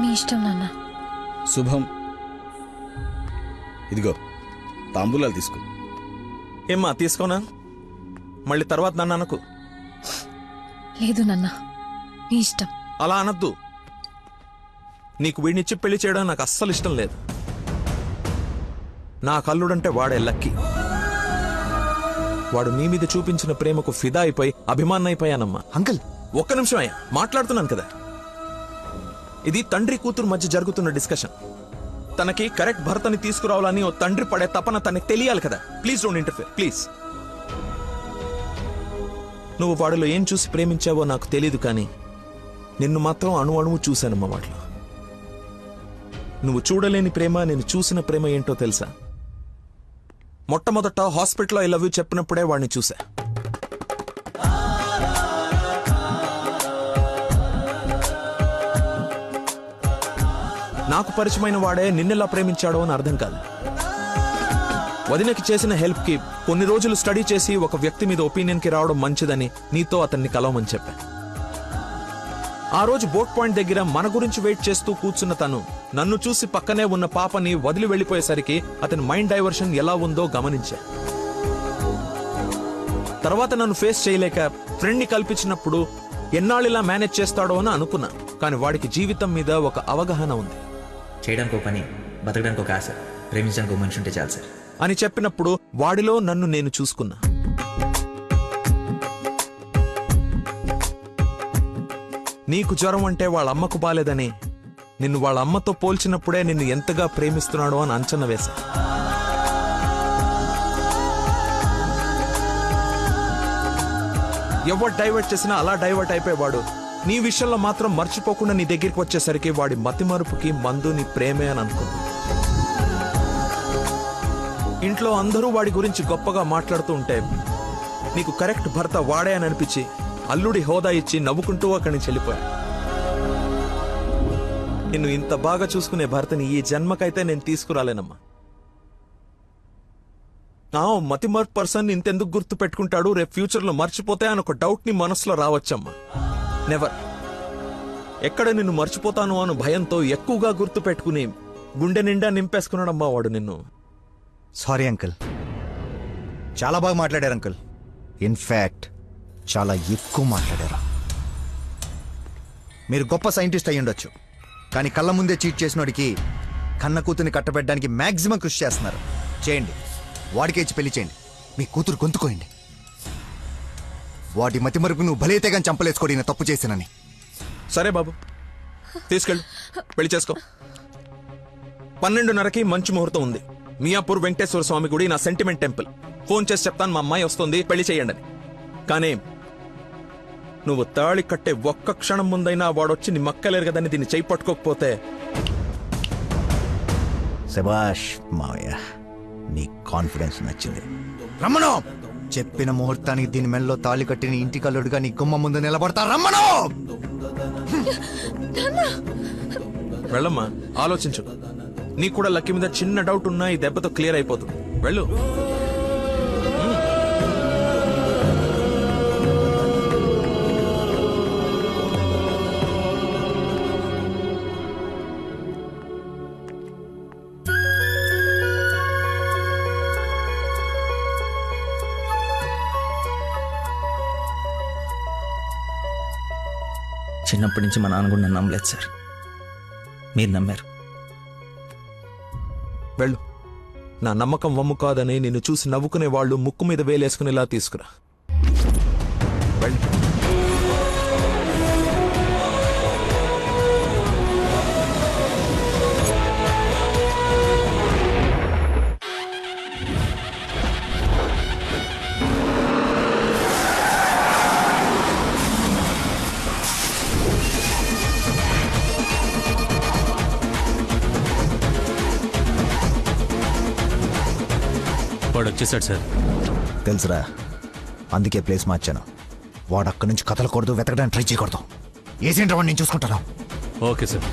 మీ ఇష్టం నాన్న. శుభం. ఇదిగో తాంబూలాలు తీసుకో. ఏమ్మా తీసుకోనా? మళ్ళీ తర్వాత నన్ను అనకు. లేదు నాన్న, మీ ఇష్టం. అలా అనద్దు. నీకు వీడినిచ్చి పెళ్లి చేయడం నాకు అస్సలు ఇష్టం లేదు. నా కల్లుడంటే వాడే లక్కీ. వాడు నీ మీద చూపించిన ప్రేమకు ఫిదా అయిపోయి అభిమానైపోయానమ్మా. అంకుల్ ఒక్క నిమిషం అయ్యా, మాట్లాడుతున్నాను కదా. ఇది తండ్రి కూతురు మధ్య జరుగుతున్న డిస్కషన్. తనకి కరెక్ట్ భర్తని తీసుకురావాలని ఓ తండ్రి పడే తపన తనకి తెలియాలి కదా. Please don't interfere please. నువ్వు వాడిలో ఏం చూసి ప్రేమించావో నాకు తెలీదు, కానీ నిన్ను మాత్రం అణువు చూశానమ్మా వాడిలో. నువ్వు చూడలేని ప్రేమ, నేను చూసిన ప్రేమ ఏంటో తెలుసా? మొట్టమొదట హాస్పిటల్లో ఐ లవ్ యూ చెప్పినప్పుడే వాడిని చూసా. నాకు పరిచయమైన వాడే నిన్నెలా ప్రేమించాడో అని అర్థం కాదు. వదినకి చేసిన హెల్ప్ కి కొన్ని రోజులు స్టడీ చేసి ఒక వ్యక్తి మీద ఒపీనియన్ కి రావడం మంచిదని నీతో అతన్ని కలవమని చెప్పా. ఆ రోజు బోట్ పాయింట్ దగ్గర మన గురించి వెయిట్ చేస్తూ కూర్చున్న తను నన్ను చూసి పక్కనే ఉన్న పాపని వదిలి వెళ్లిపోయేసరికి అతని మైండ్ డైవర్షన్ ఎలా ఉందో గమనించా. తర్వాత నన్ను ఫేస్ చేయలేక ఫ్రెండ్ ని కల్పించినప్పుడు ఎన్నాళ్ళిలా మేనేజ్ చేస్తాడో అని అనుకున్నా. కానీ వాడికి జీవితం మీద ఒక అవగాహన ఉంది. చేయడానికి ఒక పని, బతకడానికి ఒక ఆశ, ప్రేమించడానికి ఒక మనిషి ఉంటే చాలు సార్ అని చెప్పినప్పుడు వాడిలో నన్ను నేను చూసుకున్నా. నీకు జ్వరం అంటే వాళ్ళ అమ్మకు బాలేదని నిన్ను వాళ్ళ అమ్మతో పోల్చినప్పుడే నిన్ను ఎంతగా ప్రేమిస్తున్నాడో అని అంచనా వేశా. ఎవరు డైవర్ట్ చేసినా అలా డైవర్ట్ అయిపోయేవాడు నీ విషయంలో మాత్రం మర్చిపోకుండా నీ దగ్గరికి వచ్చేసరికి వాడి మతిమరుపుకి మందు నీ ప్రేమే అని అనుకున్నా. ఇంట్లో అందరూ వాడి గురించి గొప్పగా మాట్లాడుతూ ఉంటే నీకు కరెక్ట్ భర్త వాడే అని అనిపించి అల్లుడి హోదా ఇచ్చి నవ్వుకుంటూ అక్కడి నుంచి వెళ్ళిపోయా. నిన్ను ఇంత బాగా చూసుకునే భర్తని ఈ జన్మకైతే నేను తీసుకురాలేనమ్మా. మతిమర్పు పర్సన్ ఇంతెందుకు గుర్తు పెట్టుకుంటాడు, రేపు ఫ్యూచర్ లో మర్చిపోతే అని ఒక డౌట్ ని మనసులో రావచ్చమ్మా. నెవర్. ఎక్కడ నిన్ను మర్చిపోతాను అను భయంతో ఎక్కువగా గుర్తు పెట్టుకుని గుండె నిండా నింపేసుకున్నాడమ్మా వాడు నిన్ను. సారీ అంకుల్, చాలా బాగా మాట్లాడారు అంకుల్. ఇన్ఫాక్ట్ చాలా ఎక్కువ మాట్లాడారు. మీరు గొప్ప సైంటిస్ట్ అయి ఉండొచ్చు, కానీ కళ్ళ ముందే చీట్ చేసినోడికి కన్న కూతుర్ని కట్టబెట్టడానికి మాక్సిమం కృషి చేస్తున్నారు. చేయండి, వాడికే ఇచ్చి పెళ్లి చేయండి. మీ కూతురు గొంతుకోయండి. వాడి మతి మరుపు నువ్వు భలేతే కానీ చంపలేసుకోడి నేను తప్పు చేశానని. సరే బాబు, తీసుకెళ్ళు, పెళ్లి చేసుకో. 12:30కి మంచి ముహూర్తం ఉంది. మియాపూర్ వెంకటేశ్వర స్వామి గుడి, నా సెంటిమెంట్ టెంపుల్. ఫోన్ చేసి చెప్తాను, మా అమ్మాయి వస్తుంది, పెళ్లి చేయండి అని. కానీ నువ్వు తాళి కట్టే ఒక్క క్షణం ముందైనా వాడొచ్చి నీ మక్కలేరు కదని దీన్ని చేయి పట్టుకోకపోతే. శభాష్ మావయ్య, నీ కాన్ఫిడెన్స్ నచ్చింది. రమ్మను. చెప్పిన ముహూర్తానికి దీని మెల్లో తాళి కట్టిన ఇంటి కల్లుడుగా నీ గుమ్మ ముందు నిలబడతా. రమ్మను. వెళ్ళమ్మా, ఆలోచించు. నీకు కూడా లక్కీ మీద చిన్న డౌట్ ఉన్నా ఈ దెబ్బతో క్లియర్ అయిపోతుంది. వెళ్ళు. చిన్నప్పటి నుంచి మా నాన్న కూడా నన్ను నమ్మలేదు సార్, మీరు నమ్మారు. వెళ్ళు. నా నమ్మకం వమ్ము కాదని నిన్ను చూసి నవ్వుకునే వాళ్ళు ముక్కు మీద వేలేసుకునేలా తీసుకురా. వెళ్ళు. వాడు వచ్చేసాడు సార్. తెలుసురా, అందుకే ప్లేస్ మార్చాను. వాడు అక్కడి నుంచి కదలకూడదు, వెతకడానికి ట్రై చేయకూడదు. ఏజెంట్ వాడిని నేను చూసుకుంటాను. Okay sir.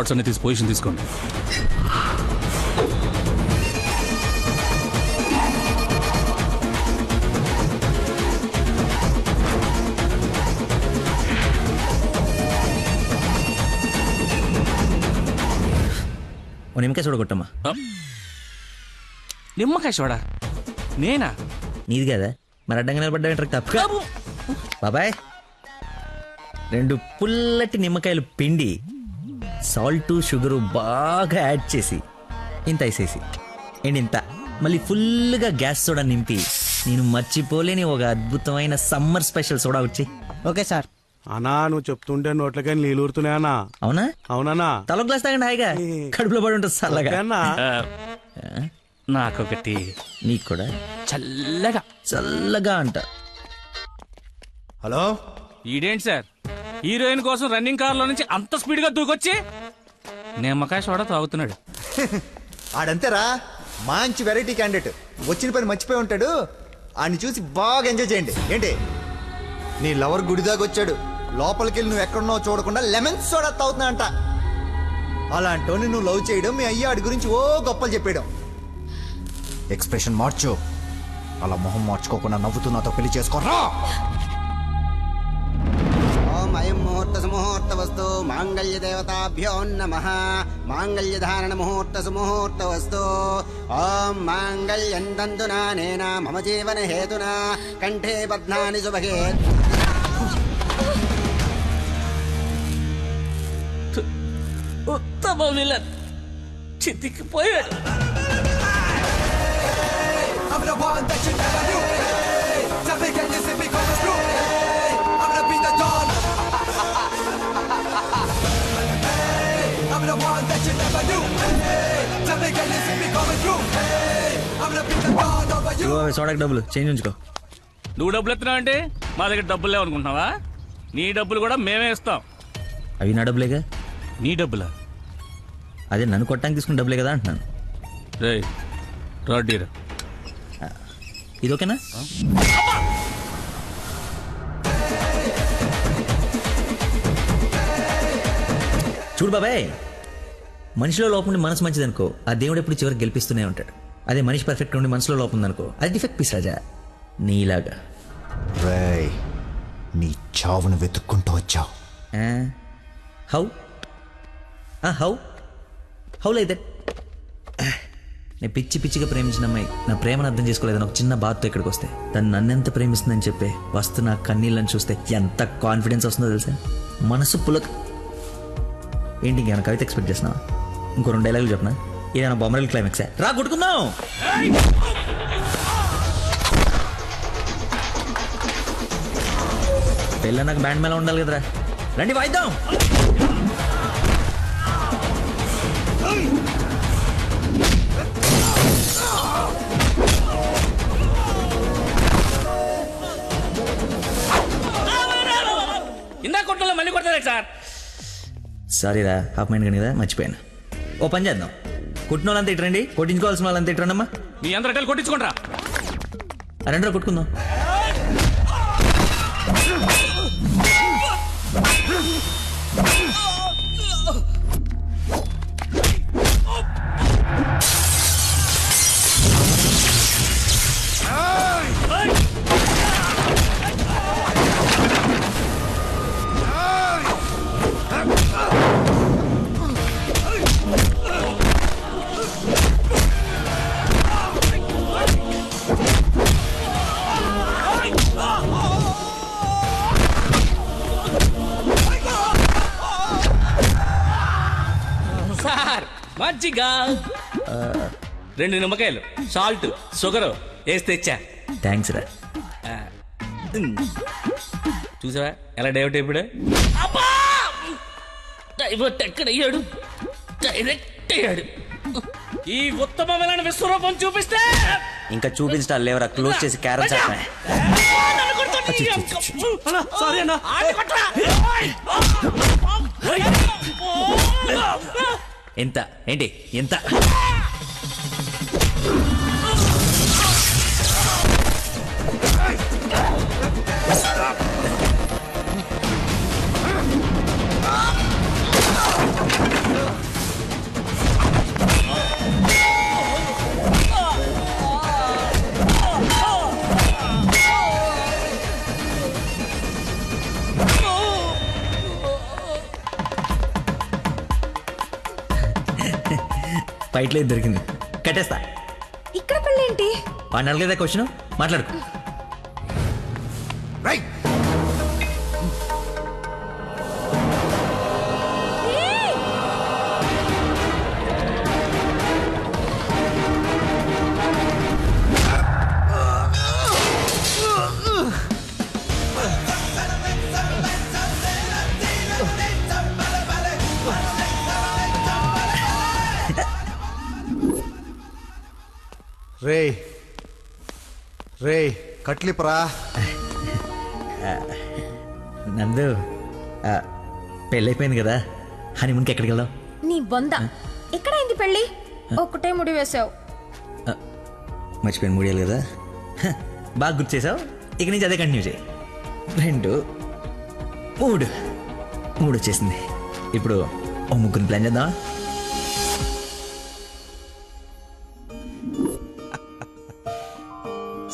రాడ్స్ అన్ని తీసి పొజిషన్ తీసుకోండి. ఓ నిమ్మకాయ చూడగొట్టమ్మా. నిమ్మకాయ చూడా నేనా? నీది కదా, మరి అడ్డంగా నిలబడ్డా తప్ప. బాబాయ్ 2 పుల్లటి నిమ్మకాయలు పిండి సాల్ట్ షుగరు బాగా యాడ్ చేసి ఇంత వేసేసి ఇంత మళ్ళీ ఫుల్గా గ్యాస్ సోడా నింపి నేను మర్చిపోలేని ఒక అద్భుతమైన సమ్మర్ స్పెషల్ సోడా వచ్చి. Okay sir. అన్నా నువ్వు చెప్తుంటే నోట్లకై నీళ్ళు ఊరుతున్నాయన్నా. అవునా? అవునన్నా. తల గ్లాస్ తాగండి హాయిగా, కడుపులో పడి ఉంటుంది చల్లగా. అన్నా నాకొకటి. నీకు కూడా చల్లగా చల్లగా అంట. హలో, ఈడేంటి సార్ హీరోయిన్ కోసం రన్నింగ్ కార్ లో నుంచి అంత స్పీడ్ గా దూకొచ్చి నిమ్మకాయ సోడా తాగుతున్నాడు. ఆడంతేరా, మంచి వెరైటీ క్యాండిడేట్. వచ్చిన పని మర్చిపోయి ఉంటాడు. ఆడిని చూసి బాగా ఎంజాయ్ చేయండి. ఏంటి నీ లవర్ గుడిదాకా వచ్చాడు, లోపలికి వెళ్ళి నువ్వు ఎక్కడున్నావు చూడకుండా లెమన్ సోడా తాగుతున్నా అంట. అలాంటోని నువ్వు లవ్ చేయడం, మీ అయ్య ఆడి గురించి ఓ గొప్పలు చెప్పేయడం. ఎక్స్ప్రెషన్ మార్చు, అలా మొహం మార్చుకోకుండా నవ్వుతూ నాతో పెళ్లి చేసుకోరా. ఓం అయం ముహూర్త సుముహూర్త వస్తు మాంగళ్య దేవతాభ్యో నమః. మాంగళ్య ధారణ ముహూర్త సుముహూర్త వస్తు. ఓం మాంగళ్యం తంతునా నేన మమ జీవన హేతునా కంఠే బధ్నాని శుభగే. ఉత్తమ విలన్ చితికిపోయాడు. సోడాకి డబ్బులు చేంజ్ ఉంచుకో. నువ్వు డబ్బులు ఎత్తున్నావు అంటే మా దగ్గర డబ్బులు లేవనుకుంటున్నావా? నీ డబ్బులు కూడా మేమే ఇస్తాం. అవి నా డబ్బులేగా. నీ డబ్బులా? అదే నన్ను కొట్టడానికి తీసుకున్న డబ్బులే కదా అంటున్నాను. రే రాడ్డీరా. ఇది ఓకేనా? చూడు బాబాయ్, మనిషిలో లోపం ఉండి మనసు మంచిదనుకో, ఆ దేవుడు ఎప్పుడు చివరికి గెలిపిస్తూనే ఉంటాడు. అదే మనిషి పర్ఫెక్ట్ ఉండి మనసులో లోపం ఉందనుకో, అది డిఫెక్ట్ పీస్ రాజా, నీలాగా. రేయ్, నీ చావును వెతుక్కుంటూ వచ్చావు. How how how like that? నేను పిచ్చి పిచ్చిగా ప్రేమించిన అమ్మాయి నా ప్రేమను అర్థం చేసుకోలేదని ఒక చిన్న బాధతో ఇక్కడికి వస్తే, తను నన్నెంత ప్రేమిస్తుందని చెప్పే వస్తు నా కన్నీళ్ళని చూస్తే ఎంత కాన్ఫిడెన్స్ వస్తుందో తెలుసా? మనసు పులక. ఏంటి ఇంకేమైనా కవిత ఎక్స్పెక్ట్ చేస్తున్నావా? ఇంకో 2 డైలాగులు చెప్పనా? ఏదైనా బొమ్మరల్ క్లైమాక్సా? రా కొట్టుకుందాం. పెళ్ళ నాకు బ్యాండ్ మేళ ఉండాలి కదరా, రండి వాయిద్దాం. ఇందా కొట్టలో మళ్ళీ కొడతారా సార్? సారీరా, హాఫ్ మైండ్ కానీ కదా, మర్చిపోయాను. ఓ పని చేద్దాం, కొట్టిన వాళ్ళంతా ఇట్రండి, కొట్టించుకోవాల్సిన వాళ్ళంతా ఇట్రండమ్మా. మీ అందరూ కొట్టించుకుంటారా? రెండో కొట్టుకుందాం. సార్ మజ్జిగ 2 నిమ్మకాయలు, సాల్ట్, షుగర్ వేసి తెచ్చా. థ్యాంక్స్ రా. చూసావా ఎలా డైవర్ట్ అయిపోయాడు? డైవర్ట్ ఎక్కడయ్యాడు? డైరెక్ట్ అయ్యాడు. ఈ ఉత్తమమైన విశ్వరూపం చూపిస్తే ఇంకా చూపించడాలు లేవరా, క్లోజ్ చేసి క్యారమ్ చేస్తా. ఎంత ఏంటి ఎంత? ఫైట్ లేదు దొరికింది, కట్టేస్తా. ఇక్కడ పెళ్ళేంటి? వాడిని అడగలేదా క్వశ్చన్, మాట్లాడుకో. రైట్. రే రే కట్లిపరా. నందు, పెళ్ళైపోయింది కదా, హనీమూన్కి ఎక్కడికి వెళ్దాం? నీ బొంద. ఎక్కడైంది పెళ్ళి? ఒక్కటే ముడి వేసావు. మర్చిపోయిన మూడేళ్ళు కదా, బాగా గుర్తు చేసావు. ఇక నుంచి అదే కంటిన్యూ చేయి. 2 3 వచ్చేసింది. ఇప్పుడు ఓ ముగ్గురిని ప్లాన్ చేద్దామా?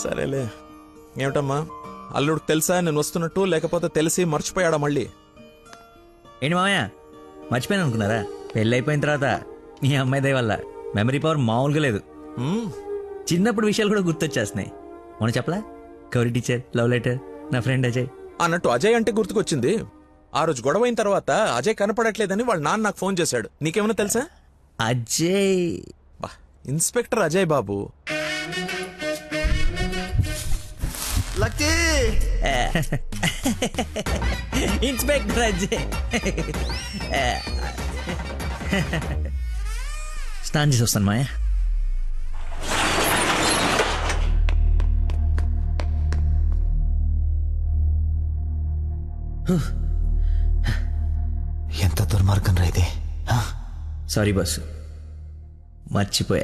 సరేలే. ఏమిటమ్మా, అల్లుడికి తెలుసా నేను వస్తున్నట్టు, లేకపోతే తెలిసి మర్చిపోయాడా మళ్ళీ? ఏంటి మామయ్య, మర్చిపోయాను అనుకున్నారా? పెళ్ళి అయిపోయిన తర్వాత మీ అమ్మాయి దయ వల్ల మెమరీ పవర్ మామూలుగా లేదు. మ్మ్. చిన్నప్పుడు విషయాలు కూడా గుర్తొచ్చేస్తున్నాయి. మొన్న చెప్పలా, కౌరి టీచర్, లవ్ లెటర్, నా ఫ్రెండ్ అజయ్. అన్నట్టు అజయ్ అంటే గుర్తుకొచ్చింది. ఆ రోజు గొడవ అయిన తర్వాత అజయ్ కనపడట్లేదని వాళ్ళ నాన్న నాకు ఫోన్ చేశాడు. నీకేమైనా తెలుసా? అజయ్ బా, ఇన్స్పెక్టర్ అజయ్ బాబు. లక్కీ. ఇన్స్పెక్టర్ అజయ్. స్నానం చేసి వస్తాను మాయా. ఎంత దుర్మార్గం రా ఇది. సారీ బాసు, మర్చిపోయా.